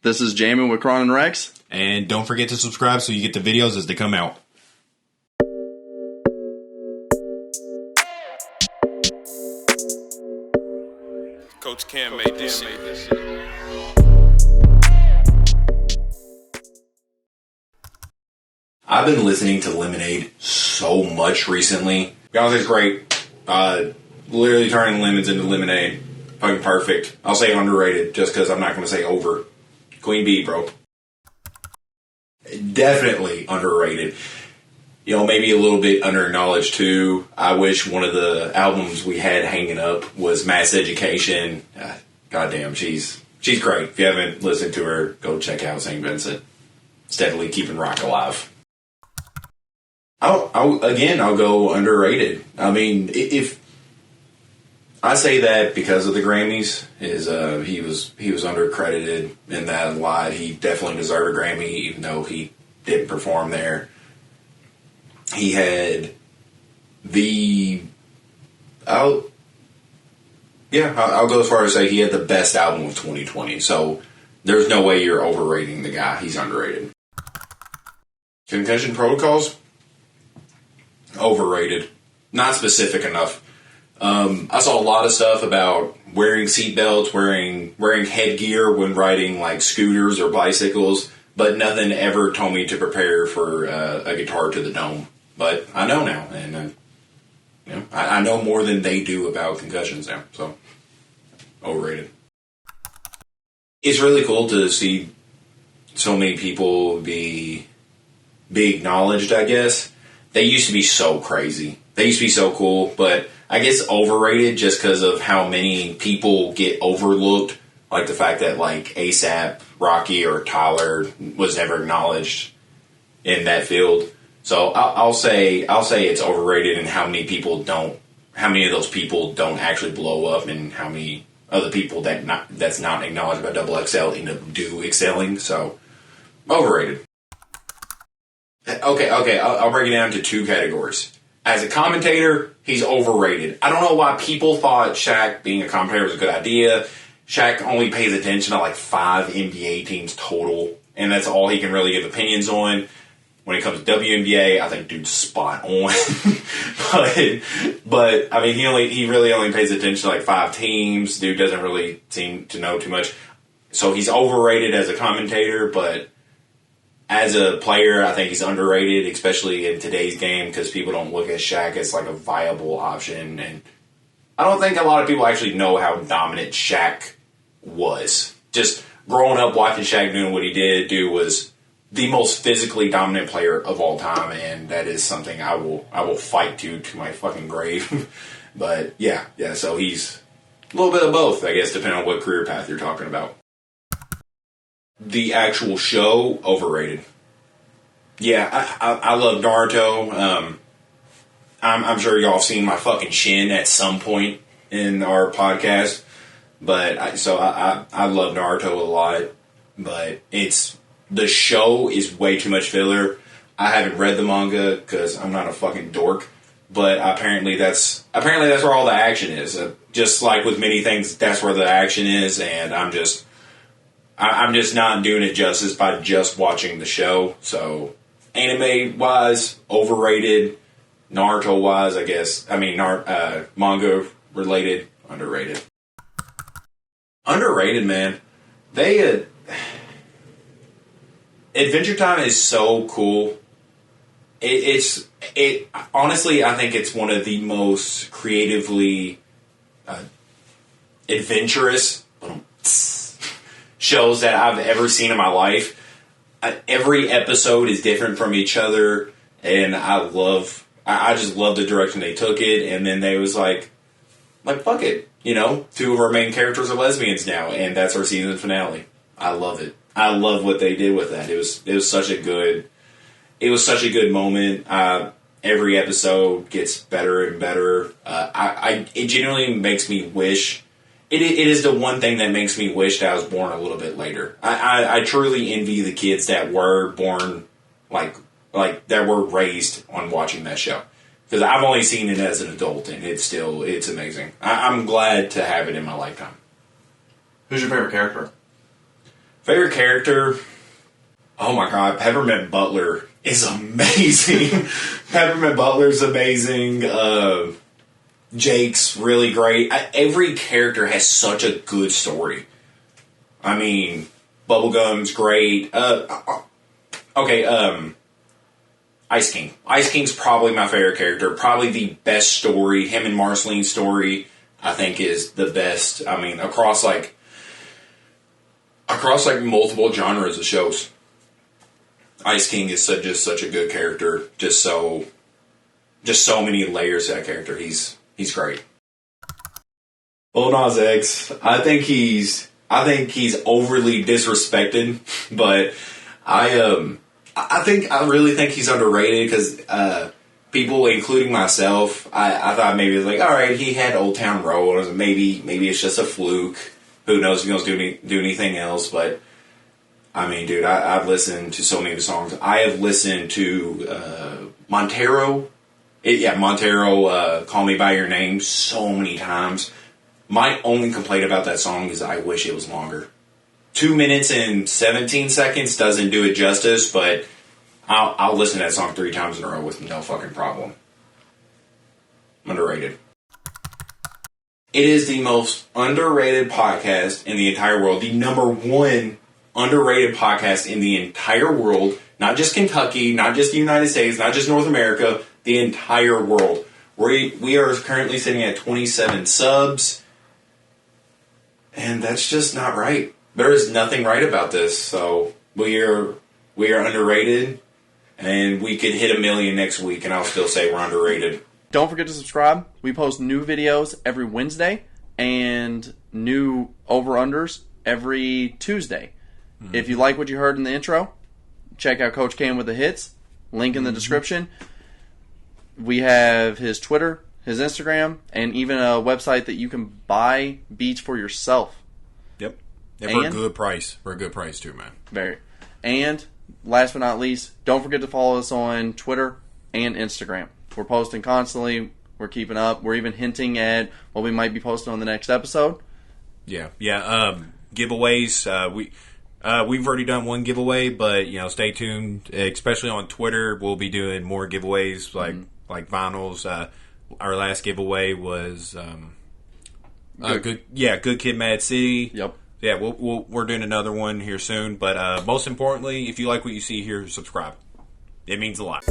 This is Jammin with Kron Rex. And don't forget to subscribe so you get the videos as they come out. Coach Cam made this shit. I've been listening to Lemonade so much recently. Beyonce's great. Literally turning lemons into lemonade. Fucking perfect. I'll say underrated just because I'm not going to say over. Queen Bee, bro. Definitely underrated. You know, maybe a little bit underacknowledged too. I wish one of the albums we had hanging up was Mass Education. Goddamn, she's great. If you haven't listened to her, go check out St. Vincent. Steadily keeping rock alive. I'll go underrated. I mean, if I say that because of the Grammys, he was undercredited in that a lot. He definitely deserved a Grammy, even though he didn't perform there. He had I'll go as far as say he had the best album of 2020. So there's no way you're overrating the guy. He's underrated. Concussion protocols? Overrated. Not specific enough. I saw a lot of stuff about wearing seatbelts, wearing headgear when riding like scooters or bicycles, but nothing ever told me to prepare for a guitar to the dome. But I know now, and I know more than they do about concussions now. So overrated. It's really cool to see so many people be acknowledged, I guess. They used to be so crazy. They used to be so cool, but I guess overrated just because of how many people get overlooked. Like the fact that like ASAP, Rocky, or Tyler was never acknowledged in that field. So I'll say it's overrated, and how many of those people don't actually blow up, and how many other people that's not acknowledged by XXL end up excelling. So overrated. Okay, I'll break it down to two categories. As a commentator, he's overrated. I don't know why people thought Shaq being a commentator was a good idea. Shaq only pays attention to like 5 NBA teams total, and that's all he can really give opinions on. When it comes to WNBA, I think dude's spot on. but I mean, he really only pays attention to like 5 teams. Dude doesn't really seem to know too much. So he's overrated as a commentator, but as a player, I think he's underrated, especially in today's game, because people don't look at Shaq as like a viable option. And I don't think a lot of people actually know how dominant Shaq was. Just growing up watching Shaq doing what he did, dude was the most physically dominant player of all time, and that is something I will fight to my fucking grave. But yeah, so he's a little bit of both, I guess, depending on what career path you're talking about. The actual show, overrated. Yeah, I love Naruto. I'm sure y'all have seen my fucking shin at some point in our podcast, but I love Naruto a lot. But the show is way too much filler. I haven't read the manga because I'm not a fucking dork, but apparently that's where all the action is. Just like with many things, that's where the action is, and I'm just not doing it justice by just watching the show. So, anime-wise, overrated. Naruto-wise, I guess. I mean, manga-related, underrated. Underrated, man. Adventure Time is so cool. Honestly, I think it's one of the most creatively adventurous shows that I've ever seen in my life. Every episode is different from each other, and I just love the direction they took it. And then they was like fuck it, 2 of our main characters are lesbians now, and that's our season finale. I love it. I love what they did with that. It was such a good moment. Every episode gets better and better. It genuinely makes me wish. It is the one thing that makes me wish that I was born a little bit later. I truly envy the kids that were born like that were raised on watching that show, because I've only seen it as an adult, and it's amazing. I'm glad to have it in my lifetime. Who's your favorite character? Favorite character? Oh my god, Peppermint Butler is amazing. Peppermint Butler's amazing. Jake's really great. Every character has such a good story. I mean, Bubblegum's great. Ice King. Ice King's probably my favorite character. Probably the best story. Him and Marceline's story, I think, is the best. I mean, across multiple genres of shows. Ice King is just such a good character. Just so many layers to that character. He's great. Lil Nas X. I think he's overly disrespected, but I really think he's underrated because people, including myself, I thought maybe it was like, all right, he had Old Town Road, maybe it's just a fluke. Who knows if he's going to do anything else? But I mean, dude, I've listened to so many of the songs. I have listened to Montero, Call Me by Your Name so many times. My only complaint about that song is I wish it was longer. 2 minutes and 17 seconds doesn't do it justice, but I'll listen to that song 3 times in a row with no fucking problem. Underrated. It is the most underrated podcast in the entire world. The number 1 underrated podcast in the entire world. Not just Kentucky, not just the United States, not just North America, the entire world. We are currently sitting at 27 subs, and that's just not right. There is nothing right about this, so we are underrated, and we could hit 1 million next week, and I'll still say we're underrated. Don't forget to subscribe. We post new videos every Wednesday and new over-unders every Tuesday. Mm-hmm. If you like what you heard in the intro, check out Coach Cam with the Hits. Link in the description. We have his Twitter, his Instagram, and even a website that you can buy beats for yourself. Yep. And for a good price. For a good price, too, man. Very. And, last but not least, don't forget to follow us on Twitter and Instagram. We're posting constantly. We're keeping up. We're even hinting at what we might be posting on the next episode. Yeah. Giveaways. We've already done one giveaway, but, stay tuned. Especially on Twitter, we'll be doing more giveaways like vinyls. Our last giveaway was Good Kid, Mad City. Yep. Yeah, we're doing another one here soon. But most importantly, if you like what you see here, subscribe. It means a lot.